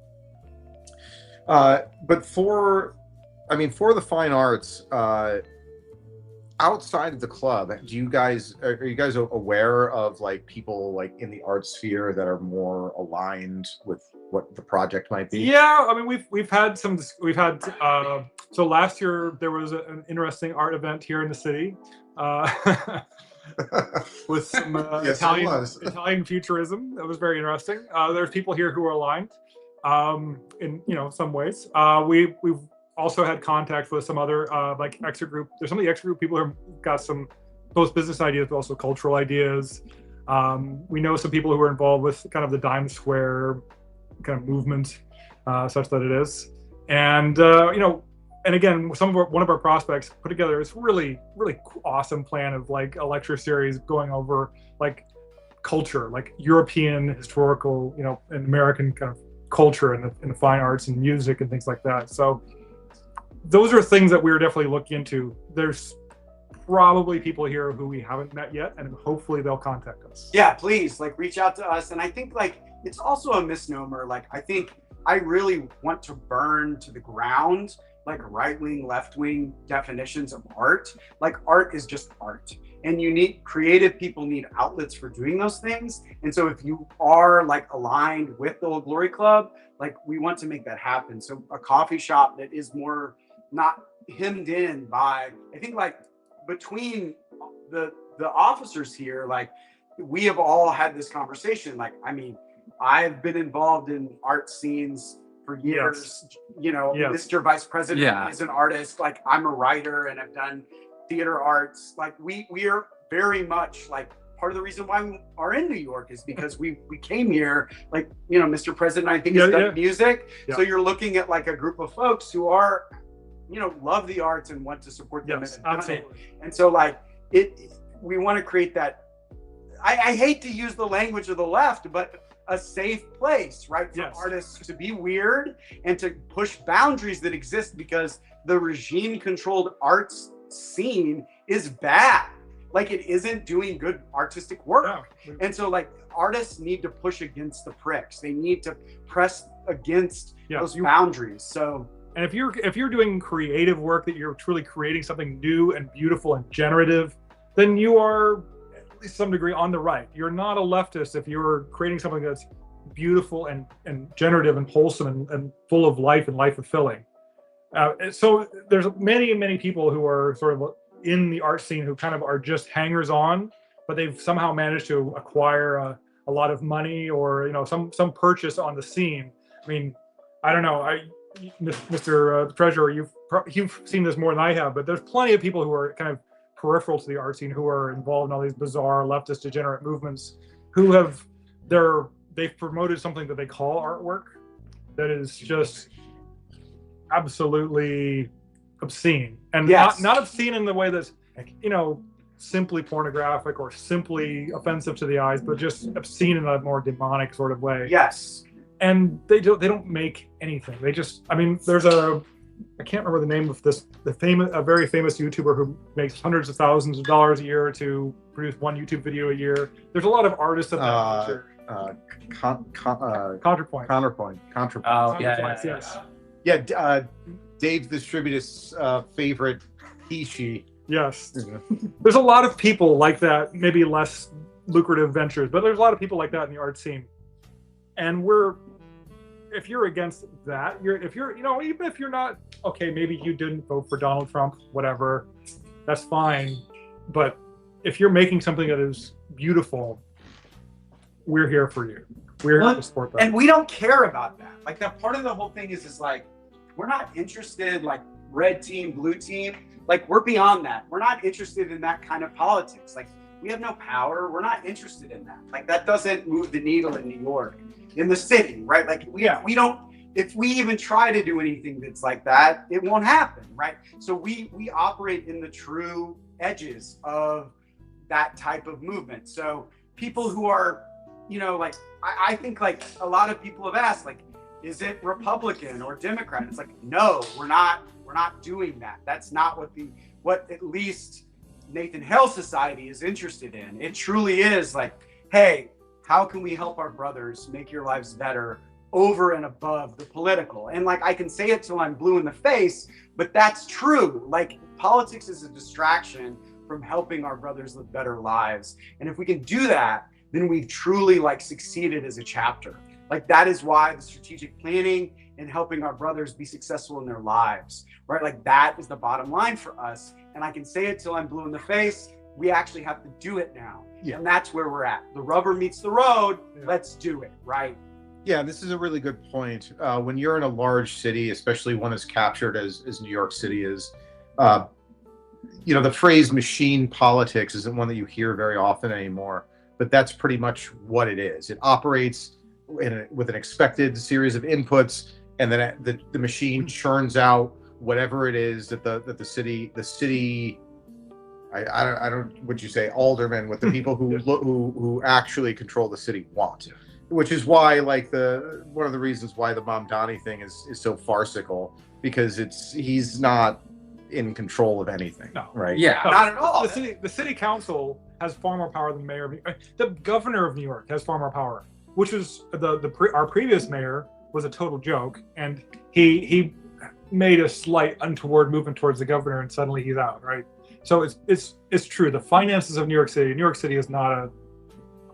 But for the fine arts, outside of the club, are you guys aware of like people like in the art sphere that are more aligned with what the project might be? Yeah, I mean we've had so last year there was an interesting art event here in the city with some Yes, it was. Italian futurism. That was very interesting. There's people here who are aligned in some ways. We've also had contact with some other like extra group. There's some of the extra group people who've got some both business ideas but also cultural ideas. We know some people who are involved with kind of the Dime Square kind of movement, such that it is. And and again, one of our prospects put together this really, really awesome plan of like a lecture series going over like culture, like European historical, and American kind of culture and the fine arts and music and things like that. So those are things that we're definitely looking into. There's probably people here who we haven't met yet, and hopefully they'll contact us. Yeah, please, like reach out to us. And I think like it's also a misnomer. Like I think I really want to burn to the ground like right-wing, left-wing definitions of art. Like art is just art. And creative people need outlets for doing those things. And so if you are like aligned with the Old Glory Club, like we want to make that happen. So a coffee shop that is more not hemmed in by, I think like between the officers here, like we have all had this conversation. Like, I mean, I've been involved in art scenes for years. Yes. Yes. Mr. Vice President is an artist. Like I'm a writer and I've done theater arts. Like we are very much like part of the reason why we are in New York is because we came here, like, Mr. President, I think has done music. Yeah. So you're looking at like a group of folks who are, love the arts and want to support them. Yes, absolutely. And so like we want to create that, I hate to use the language of the left, but a safe place, right? For artists to be weird and to push boundaries that exist because the regime controlled arts scene is bad. Like it isn't doing good artistic work. Yeah. And so like artists need to push against the pricks. They need to press against those boundaries. So, and if you're doing creative work that you're truly creating something new and beautiful and generative, then you are at least some degree on the right. You're not a leftist if you're creating something that's beautiful and generative and wholesome and full of life and life fulfilling. So there's many people who are sort of in the art scene who kind of are just hangers on, but they've somehow managed to acquire a lot of money or some purchase on the scene. I mean, I don't know, Mr. Treasurer, you've seen this more than I have, but there's plenty of people who are kind of peripheral to the art scene who are involved in all these bizarre leftist degenerate movements who they've promoted something that they call artwork that is just absolutely obscene, and not obscene in the way that's simply pornographic or simply offensive to the eyes, but just obscene in a more demonic sort of way. Yes. And they don't make anything. They just, there's I can't remember the name of a very famous YouTuber who makes hundreds of thousands of dollars a year to produce one YouTube video a year. There's a lot of artists of that nature. Counterpoint. Oh, yes. Yeah, Dave the Distributist's favorite he/she. Yes. There's a lot of people like that, maybe less lucrative ventures, but there's a lot of people like that in the art scene. And if you're against that, even if you're not, okay, maybe you didn't vote for Donald Trump, whatever, that's fine. But if you're making something that is beautiful, we're here for you. We're here to support that. And we don't care about that. Like that part of the whole thing is like, we're not interested like red team, blue team. Like we're beyond that. We're not interested in that kind of politics. Like we have no power. We're not interested in that. Like that doesn't move the needle in New York, in the city, right? Like we don't, if we even try to do anything that's like that, it won't happen, right? So we operate in the true edges of that type of movement. So people who are, like, I think like a lot of people have asked, like, is it Republican or Democrat? It's like, no, we're not doing that. That's not what at least Nathan Hale Society is interested in. It truly is like, hey, how can we help our brothers make your lives better over and above the political? And like, I can say it till I'm blue in the face, but that's true. Like, politics is a distraction from helping our brothers live better lives. And if we can do that, then we've truly like succeeded as a chapter. Like, that is why the strategic planning and helping our brothers be successful in their lives, right? Like, that is the bottom line for us. And I can say it till I'm blue in the face. We actually have to do it now. Yeah. And that's where we're at. The rubber meets the road. Yeah. Let's do it, right? Yeah, this is a really good point. When you're in a large city, especially one as captured as New York City is, the phrase machine politics isn't one that you hear very often anymore, but that's pretty much what it is. It operates with an expected series of inputs, and then the machine churns out whatever it is that the city I don't would you say aldermen, with the people who actually control the city want. Which is why, like, one of the reasons why the Mamdani thing is so farcical, because he's not in control of anything. No. Right? Yeah, not at all. The city council has far more power than the mayor. The governor of New York has far more power, which was our previous mayor was a total joke, and he made a slight untoward movement towards the governor, and suddenly he's out. Right. So it's true. The finances of New York City is not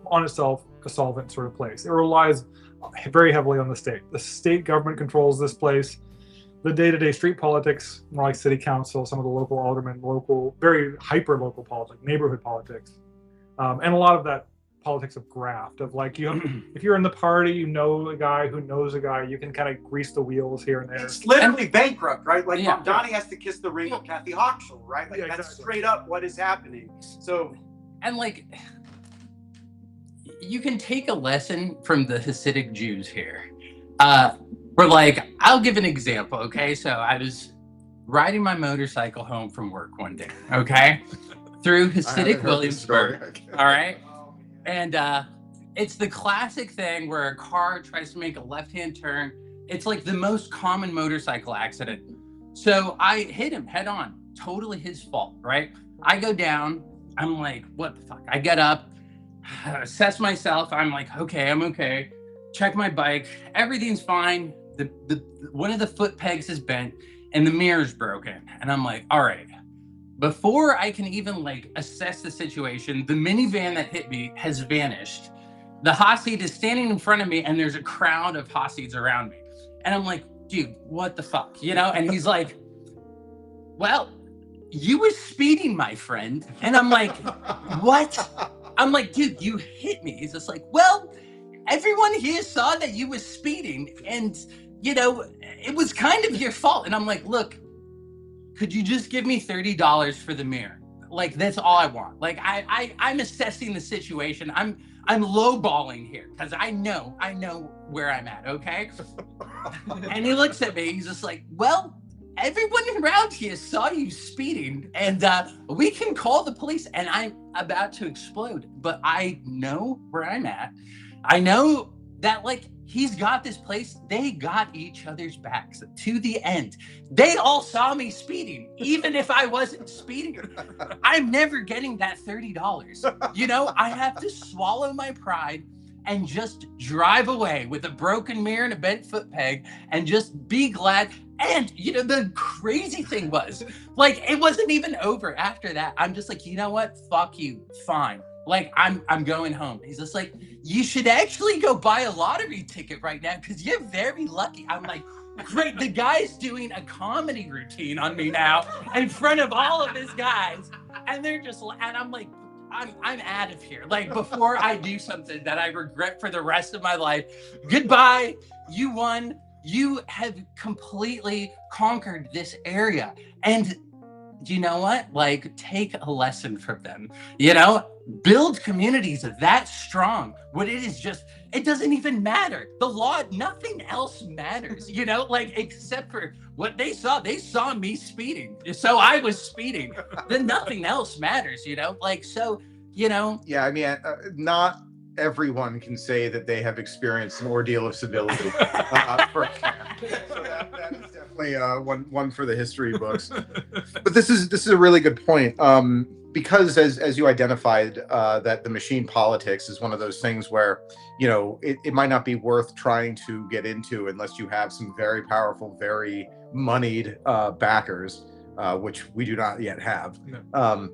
on itself a solvent sort of place. It relies very heavily on the state. The state government controls this place. The day-to-day street politics, more like city council, some of the local aldermen, very hyper-local politics, neighborhood politics, and a lot of that politics of graft, of like, if you're in the party, you know a guy who knows a guy, you can kind of grease the wheels here and there. It's literally bankrupt, right? Like, Donnie has to kiss the ring of Kathy Hochul, right? Like, that's straight up what is happening. So, and like, you can take a lesson from the Hasidic Jews here. We're like, I'll give an example, okay? So I was riding my motorcycle home from work one day, okay? Through Hasidic Williamsburg, all right? And it's the classic thing where a car tries to make a left-hand turn. It's like the most common motorcycle accident. So I hit him head on, totally his fault, right? I go down, I'm like, what the fuck? I get up, assess myself. I'm like, okay, I'm okay. Check my bike. Everything's fine. The one of the foot pegs is bent and the mirror's broken. And I'm like, all right. Before I can even like assess the situation, the minivan that hit me has vanished. The Hasid is standing in front of me, and there's a crowd of Hasids around me. And I'm like, dude, what the fuck? And he's like, well, you were speeding, my friend. And I'm like, what? I'm like, dude, you hit me. He's just like, well, everyone here saw that you were speeding, and, it was kind of your fault. And I'm like, look, could you just give me $30 for the mirror? Like, that's all I want. Like, I'm assessing the situation. I'm lowballing here because I know where I'm at, okay? And he looks at me, he's just like, well, everyone around here saw you speeding, and we can call the police. And I'm about to explode, but I know where I'm at. I know that, like, he's got this place. They got each other's backs to the end. They all saw me speeding, even if I wasn't speeding. I'm never getting that $30. I have to swallow my pride and just drive away with a broken mirror and a bent foot peg and just be glad. And, the crazy thing was, like, it wasn't even over after that. I'm just like, you know what? Fuck you. Fine. Like, I'm going home. He's just like, you should actually go buy a lottery ticket right now because you're very lucky. I'm like, great. The guy's doing a comedy routine on me now in front of all of his guys. And they're just, and I'm like, I'm out of here. Like, before I do something that I regret for the rest of my life, goodbye. You won. You have completely conquered this area. And you know what? Like, take a lesson from them. Build communities that strong. What it is just, it doesn't even matter. The law, nothing else matters, like, except for what they saw. They saw me speeding. So I was speeding. Then nothing else matters, like, so, you know? Yeah, I mean, not everyone can say that they have experienced an ordeal of civility firsthand. So that is definitely one for the history books. But this is a really good point, because as you identified, that the machine politics is one of those things where, you know, it might not be worth trying to get into unless you have some very powerful, very moneyed backers, which we do not yet have. No.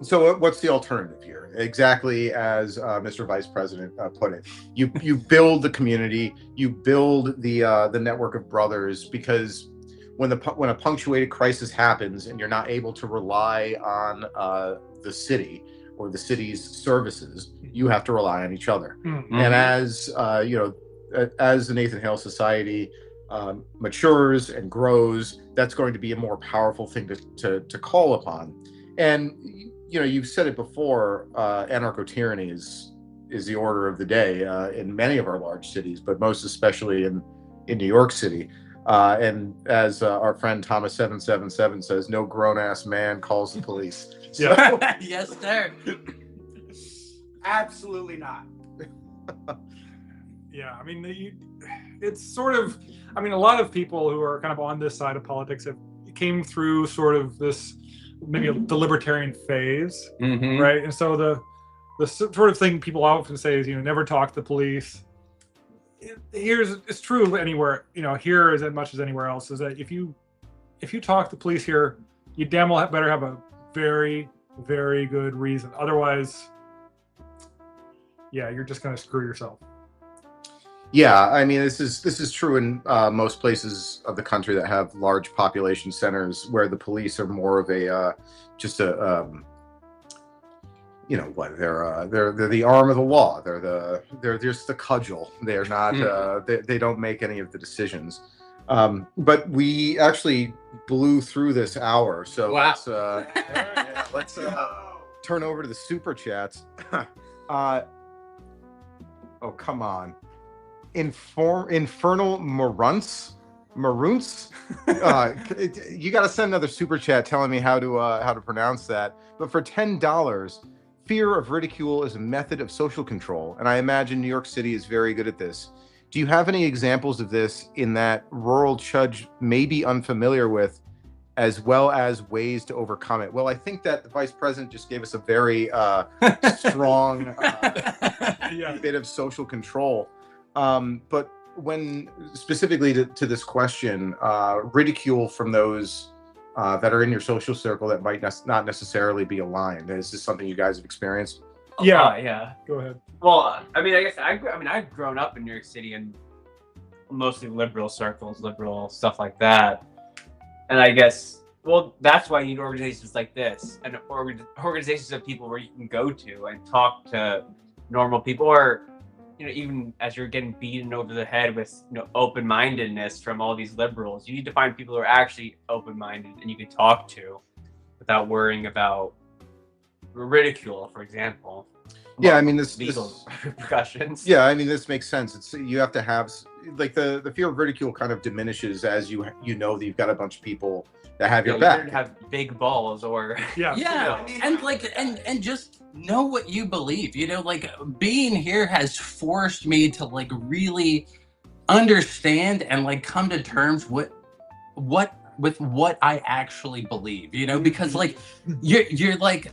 So what's the alternative here? Exactly as Mr. Vice President put it, you build the community, you build the network of brothers, because when a punctuated crisis happens and you're not able to rely on the city or the city's services, you have to rely on each other. Mm-hmm. And as you know, as the Nathan Hale Society matures and grows, that's going to be a more powerful thing to call upon. And you know, you've said it before, anarcho-tyranny is the order of the day in many of our large cities, but most especially in New York City. And as our friend Thomas 777 says, no grown-ass man calls the police. So, Yeah. Yes, sir. Absolutely not. Yeah, I mean, it's sort of, I mean, a lot of people who are kind of on this side of politics came through sort of this, maybe the libertarian phase, Mm-hmm. right? And so the sort of thing people often say is, you know, never talk to the police. It's true anywhere, you know, here as much as anywhere else, is that if you talk to the police here, you damn well better have a very, very good reason. Otherwise, yeah, you're just going to screw yourself. yeah, I mean, this is true in most places of the country that have large population centers, where the police are more of a just a you know what, they're the arm of the law. They're just the cudgel. They're not they don't make any of the decisions. But we actually blew through this hour, so Wow. let's turn over to the super chats. Oh, come on. Infernal Maroons. You got to send another super chat telling me how to pronounce that. But for $10, fear of ridicule is a method of social control, and I imagine New York City is very good at this. Do you have any examples of this in that rural Chudge may be unfamiliar with, as well as ways to overcome it? Well, I think that the Vice President just gave us a very strong bit of social control. But when specifically to this question, ridicule from those that are in your social circle that might not necessarily be aligned, is this something you guys have experienced? Yeah. Yeah. Go ahead. Well, I mean, I guess I've grown up in New York City in mostly liberal circles, liberal stuff like that. And I guess, well, that's why you need organizations like this, and organizations of people where you can go to and talk to normal people, or, you know, even as you're getting beaten over the head with, you know, open-mindedness from all these liberals, you need to find people who are actually open-minded and you can talk to without worrying about ridicule, for example. Yeah, I mean, this repercussions. Yeah, I mean, this makes sense. It's, you have to have, like, the fear of ridicule kind of diminishes as you know that you've got a bunch of people that have your back. You have big balls, or Yeah. Yeah, you know. and like, and just know what you believe. You know, like, being here has forced me to like really understand and like come to terms with what I actually believe. You know, because like you're like.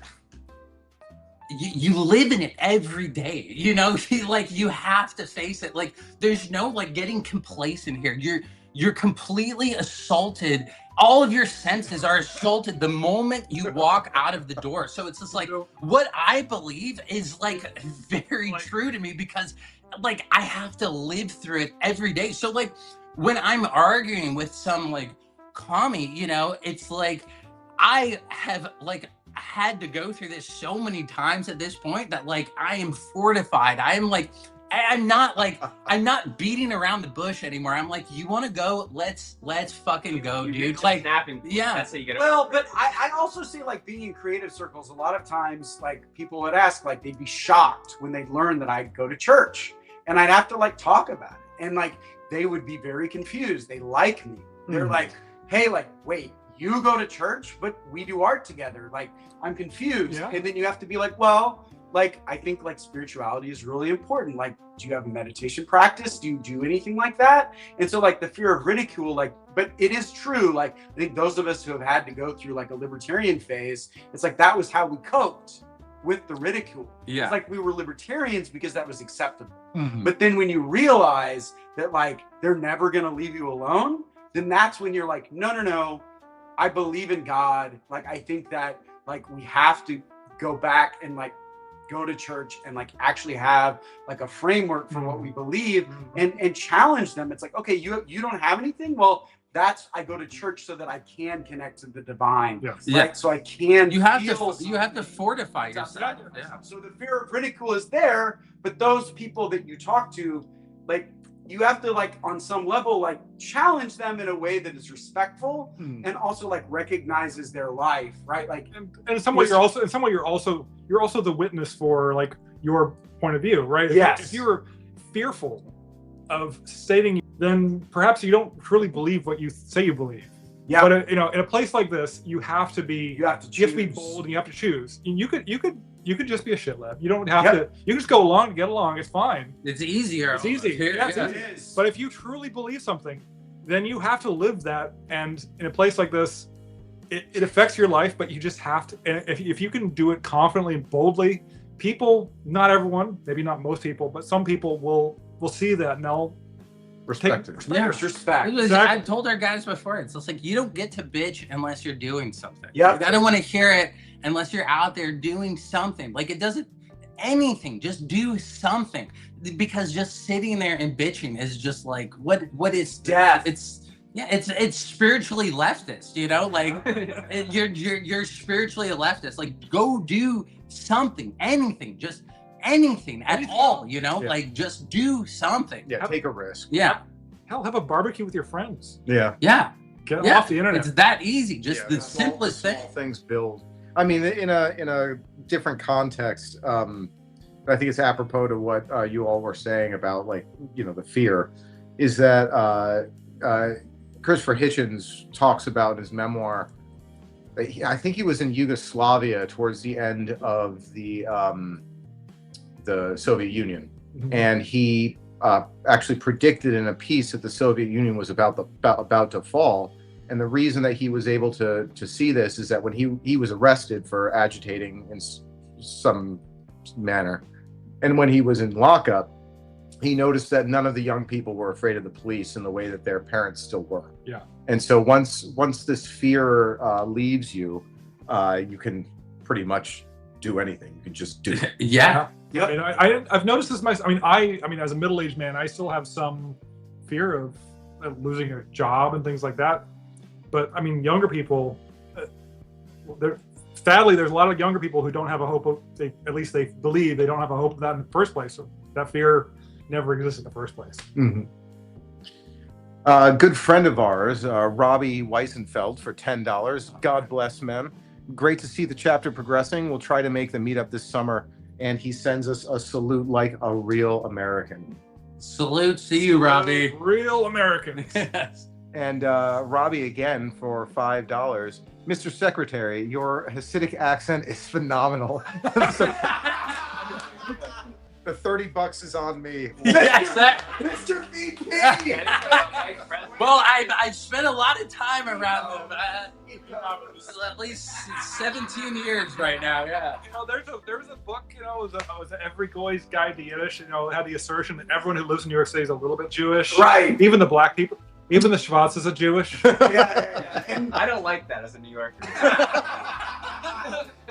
You live in it every day, you know. You have to face it. Like, there's no like getting complacent here. You're completely assaulted. All of your senses are assaulted the moment you walk out of the door. So it's just like, what I believe is like very true to me, because like I have to live through it every day. So like when I'm arguing with some like commie, you know, it's like I have like had to go through this so many times at this point that like I am fortified. I'm not beating around the bush anymore. I'm like, you want to go? Let's fucking go, dude. Like, snapping. yeah. That's how you get it. Well, but I also see, like, being in creative circles, a lot of times, like, people would ask, like, they'd be shocked when they'd learn that I'd go to church, and I'd have to like talk about it, and like they would be very confused. They like me. They're like, hey, like, wait, you go to church, but we do art together. Like, I'm confused. Yeah. And then you have to be like, well, like, I think like spirituality is really important. Like, do you have a meditation practice? Do you do anything like that? And so like the fear of ridicule, like, but it is true. Like, I think those of us who have had to go through like a libertarian phase, it's like, that was how we coped with the ridicule. Yeah. It's like we were libertarians because that was acceptable. Mhm. But then when you realize that like they're never going to leave you alone, then that's when you're like, no, I believe in God. Like, I think that like we have to go back and like go to church and like actually have like a framework for what we believe and challenge them. It's like, okay, you don't have anything? Well, I go to church so that I can connect to the divine. Yes. Yeah. Right. So I can You have feel to fortify something. yourself. Yeah. So the fear of ridicule is there, but those people that you talk to, like, you have to like on some level like challenge them in a way that is respectful and also like recognizes their life, right? Like, And in some way, you're also the witness for like your point of view, right? Yes. If you're fearful of stating, then perhaps you don't truly believe what you say you believe. yeah, But in a place like this, you have to be bold, and you have to choose. And you could just be a shitlab. You don't have to. You can just go along, get along. It's fine. It's easier. It's easy. Yeah. it is. But if you truly believe something, then you have to live that. And in a place like this, it affects your life, but you just have to. And if you can do it confidently and boldly, people, not everyone, maybe not most people, but some people will see that and they'll Respect it. Yeah. There's respect. Exactly. I've told our guys before, it's just like, you don't get to bitch unless you're doing something. Yep. Like, I don't want to hear it unless you're out there doing something. Like, it doesn't, anything, just do something. Because just sitting there and bitching is just like, what is Death. It's spiritually leftist, you know? Like, you're spiritually a leftist. Like, go do something, anything, just anything at all, you know? Yeah. Like, just do something. Yeah, take a risk. Yeah. hell, have a barbecue with your friends. Yeah. Yeah. Get them off the internet. It's that easy. Just the simplest thing. Small things build. I mean, in a different context, I think it's apropos to what you all were saying about, like, you know, the fear, is that Christopher Hitchens talks about in his memoir. I think he was in Yugoslavia towards the end of the Soviet Union, and he actually predicted in a piece that the Soviet Union was about to fall. And the reason that he was able to see this is that when he was arrested for agitating in some manner, and when he was in lockup, he noticed that none of the young people were afraid of the police in the way that their parents still were. Yeah. And so once this fear leaves you, you can pretty much do anything. You can just do it. Yeah. Yep. I mean, I've noticed this myself. I mean, as a middle-aged man, I still have some fear of losing a job and things like that. But I mean, younger people, sadly, there's a lot of younger people who don't have a hope of, at least they believe they don't have a hope of that in the first place. So that fear never exists in the first place. Mm-hmm. A good friend of ours, Robbie Weisenfeld, for $10. God bless, man. Great to see the chapter progressing. We'll try to make the meetup this summer. And he sends us a salute like a real American. Salute to you, Robbie. Real Americans. Yes. And Robbie again for $5. Mr. Secretary, your Hasidic accent is phenomenal. The $30 is on me. Yes, Mr. VP. well, I've spent a lot of time around them. At least 17 years right now. Yeah. You know, there was a book, you know, it was Every Goy's Guide to Yiddish. You know, it had the assertion that everyone who lives in New York City is a little bit Jewish. Right. Even the black people, even the Schwarzes are Jewish. Yeah. And I don't like that as a New Yorker.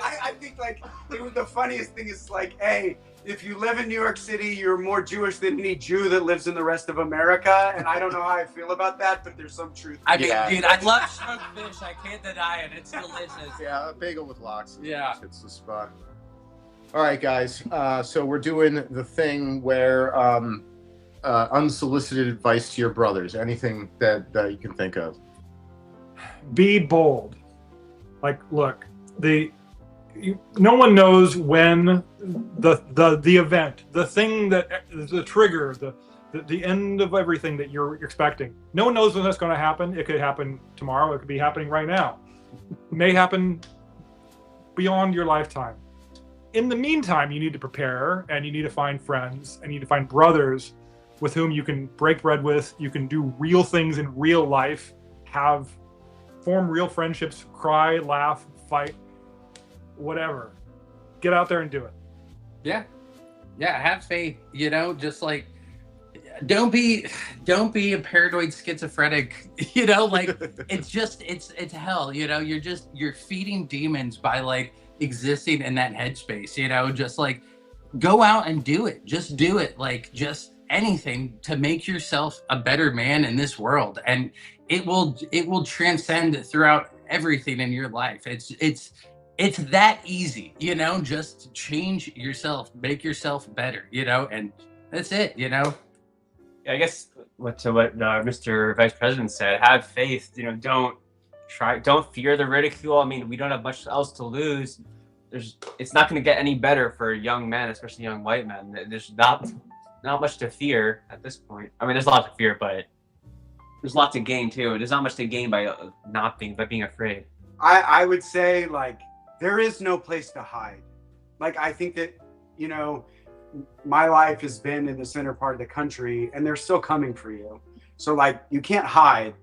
I think like the funniest thing is like, hey, if you live in New York City, you're more Jewish than any Jew that lives in the rest of America. And I don't know how I feel about that, but there's some truth. I mean, dude, I love smoked fish. I can't deny it. It's delicious. Yeah, a bagel with lox. Yeah. It's the spot. All right, guys. So we're doing the thing where unsolicited advice to your brothers. Anything that you can think of. Be bold. Like, look, no one knows when the event, the thing that the trigger, the end of everything that you're expecting. No one knows when that's going to happen. It could happen tomorrow. It could be happening right now. It may happen beyond your lifetime. In the meantime, you need to prepare, and you need to find friends, and you need to find brothers with whom you can break bread with. You can do real things in real life, form real friendships, cry, laugh, fight, whatever. Get out there and do it. Yeah. Have faith, just like, don't be a paranoid schizophrenic, like it's hell, you're feeding demons by like existing in that headspace, just like go out and do it. Just do it. Like just anything to make yourself a better man in this world. And it will transcend throughout everything in your life. It's that easy, just change yourself, make yourself better, and that's it, I guess what Mr. Vice President said, have faith, don't fear the ridicule. I mean, we don't have much else to lose. It's not going to get any better for young men, especially young white men. There's not much to fear at this point. I mean, there's a lot to fear, but there's a lot to gain too. There's not much to gain by being afraid. I would say, like, there is no place to hide. Like, I think that, my life has been in the center part of the country, and they're still coming for you. So, like, you can't hide.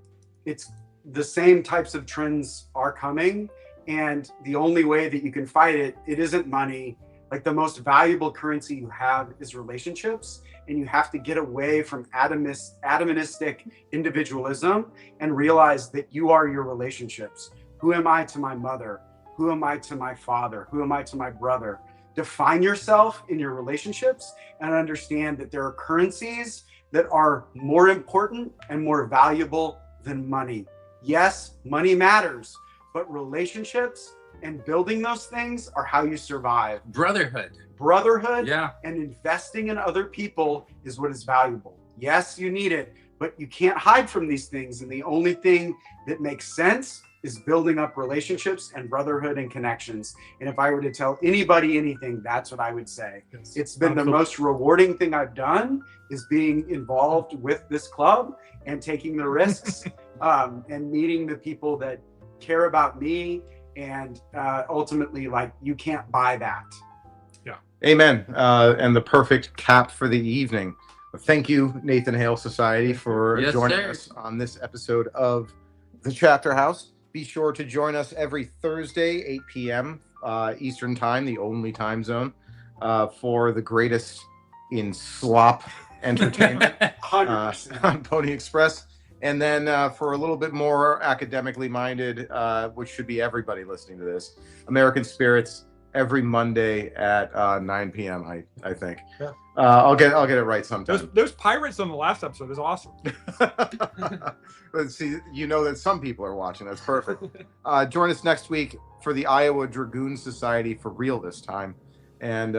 It's the same types of trends are coming, and the only way that you can fight it isn't money. Like, the most valuable currency you have is relationships, and you have to get away from atomistic individualism and realize that you are your relationships. Who am I to my mother? Who am I to my father? Who am I to my brother? Define yourself in your relationships and understand that there are currencies that are more important and more valuable than money. Yes, money matters, but relationships and building those things are how you survive. Brotherhood, yeah, and investing in other people is what is valuable. Yes, you need it, but you can't hide from these things. And the only thing that makes sense is building up relationships and brotherhood and connections. And if I were to tell anybody anything, that's what I would say. Yes. It's been the most rewarding thing I've done, is being involved with this club and taking the risks and meeting the people that care about me. And ultimately, like, you can't buy that. Yeah. Amen. And the perfect cap for the evening. Thank you, Nathan Hale Society, for joining us on this episode of The Chapter House. Be sure to join us every Thursday, 8 p.m. Eastern Time, the only time zone, for the greatest in slop entertainment on Pony Express. And then for a little bit more academically minded, which should be everybody listening to this, American Spirits every Monday at 9 p.m. I think. Yeah. I'll get it right sometime. Those pirates on the last episode is awesome. Let's see, that some people are watching. That's perfect. Join us next week for the Iowa Dragoon Society, for real this time. And